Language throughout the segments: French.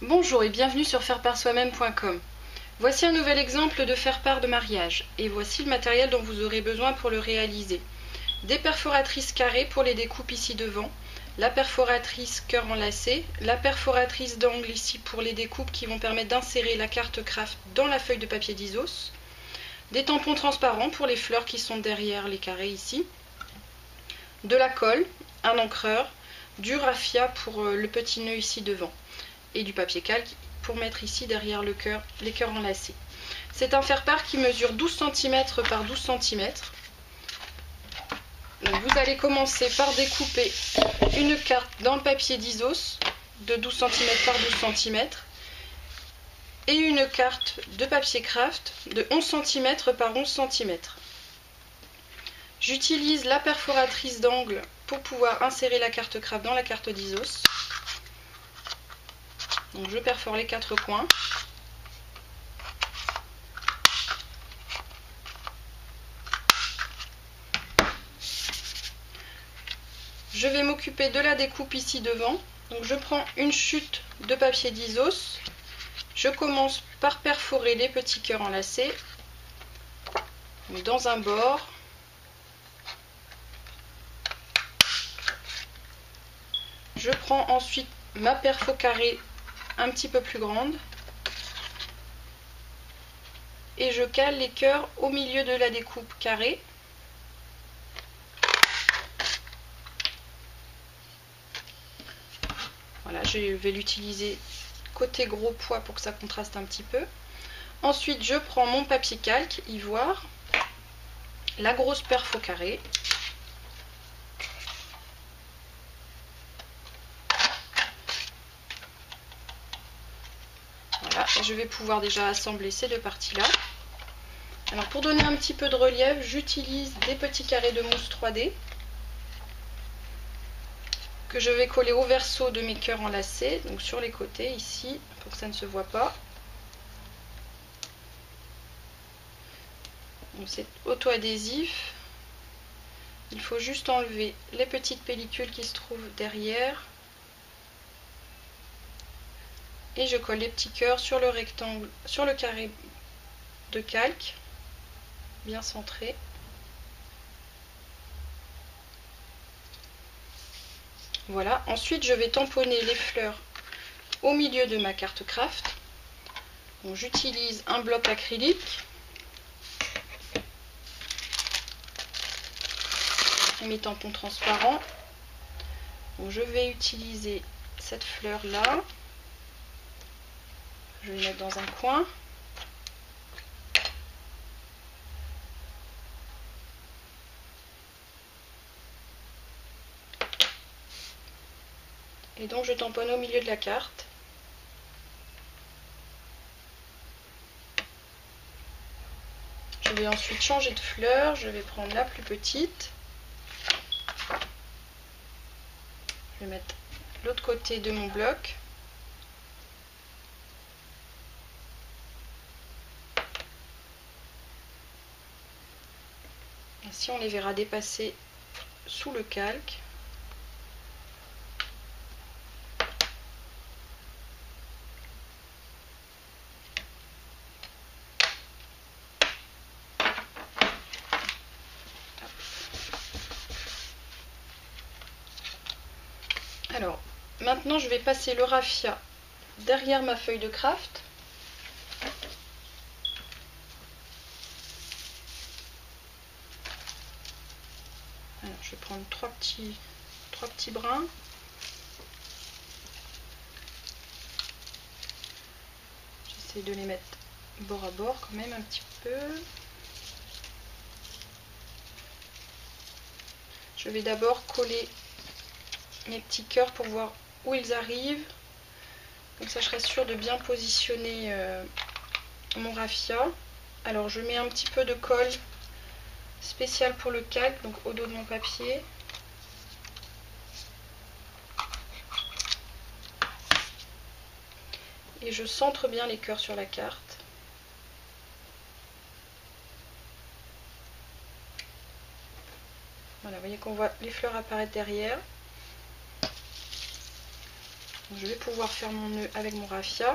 Bonjour et bienvenue sur faireparsoi-même.com. Voici un nouvel exemple de faire-part de mariage et voici le matériel dont vous aurez besoin pour le réaliser. Des perforatrices carrées pour les découpes ici devant, la perforatrice cœur enlacé, la perforatrice d'angle ici pour les découpes qui vont permettre d'insérer la carte craft dans la feuille de papier d'Isos, des tampons transparents pour les fleurs qui sont derrière les carrés ici, de la colle, un encreur, du raffia pour le petit nœud ici devant et du papier calque pour mettre ici derrière le cœur, les cœurs enlacés. C'est un faire-part qui mesure 12 cm par 12 cm. Donc vous allez commencer par découper une carte dans le papier d'Isos de 12 cm par 12 cm et une carte de papier craft de 11 cm par 11 cm. J'utilise la perforatrice d'angle pour pouvoir insérer la carte craft dans la carte d'Isos. Donc je perfore les quatre coins. Je vais m'occuper de la découpe ici devant. Donc je prends une chute de papier d'Isos. Je commence par perforer les petits cœurs enlacés dans un bord. Je prends ensuite ma perfo carrée un petit peu plus grande et je cale les cœurs au milieu de la découpe carrée. Voilà, je vais l'utiliser côté gros poids pour que ça contraste un petit peu. Ensuite, je prends mon papier calque ivoire, la grosse perfo carrée. Voilà, et je vais pouvoir déjà assembler ces deux parties-là. Alors pour donner un petit peu de relief, j'utilise des petits carrés de mousse 3D que je vais coller au verso de mes cœurs enlacés, donc sur les côtés ici, pour que ça ne se voit pas. C'est auto-adhésif. Il faut juste enlever les petites pellicules qui se trouvent derrière. Et je colle les petits cœurs sur le rectangle, sur le carré de calque, bien centré. Voilà, ensuite je vais tamponner les fleurs au milieu de ma carte craft. J'utilise un bloc acrylique et mes tampons transparents. Donc, je vais utiliser cette fleur là. Je vais mettre dans un coin. Et donc je tamponne au milieu de la carte. Je vais ensuite changer de fleur. Je vais prendre la plus petite. Je vais mettre l'autre côté de mon bloc. Ainsi on les verra dépasser sous le calque. Alors, maintenant je vais passer le raffia derrière ma feuille de craft. Alors, je vais prendre trois petits brins. J'essaie de les mettre bord à bord quand même un petit peu. Je vais d'abord coller mes petits cœurs pour voir où ils arrivent. Comme ça je serai sûre de bien positionner mon raffia. Alors je mets un petit peu de colle spéciale pour le calque, donc au dos de mon papier. Et je centre bien les cœurs sur la carte. Voilà, vous voyez qu'on voit les fleurs apparaître derrière. Donc, je vais pouvoir faire mon nœud avec mon raffia.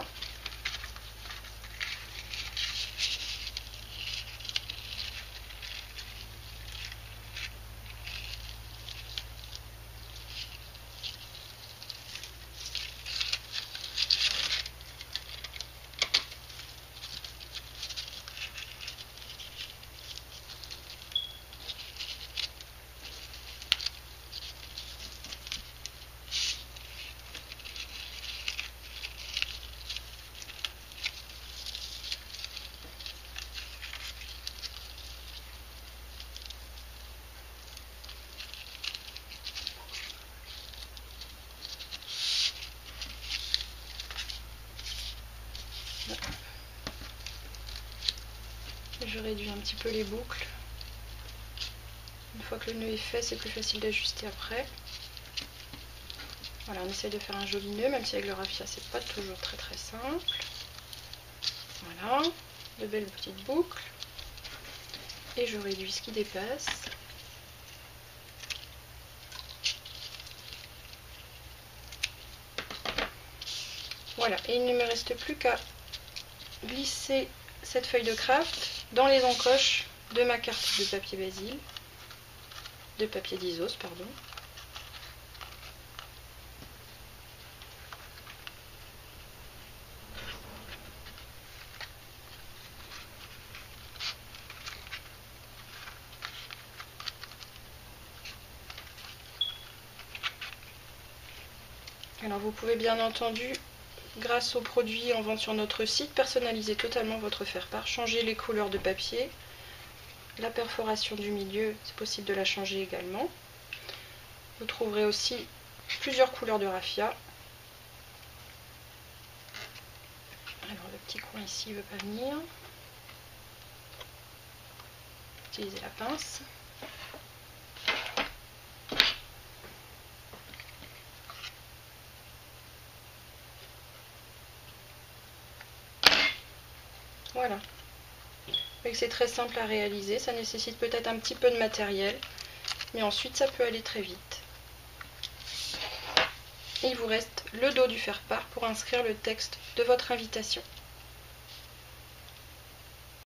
Je réduis un petit peu les boucles. Une fois que le nœud est fait, c'est plus facile d'ajuster après. Voilà, on essaye de faire un joli nœud, même si avec le raffia c'est pas toujours très simple. Voilà, de belles petites boucles. Et je réduis ce qui dépasse. Voilà, et il ne me reste plus qu'à glisser cette feuille de craft dans les encoches de ma carte de papier basil, de papier d'Isos, pardon. Alors vous pouvez bien entendu, grâce aux produits en vente sur notre site, personnaliser totalement votre faire-part, changer les couleurs de papier, la perforation du milieu, c'est possible de la changer également. Vous trouverez aussi plusieurs couleurs de raffia. Alors le petit coin ici ne veut pas venir. Utilisez la pince. Voilà. C'est très simple à réaliser, ça nécessite peut-être un petit peu de matériel, mais ensuite ça peut aller très vite. Et il vous reste le dos du faire-part pour inscrire le texte de votre invitation.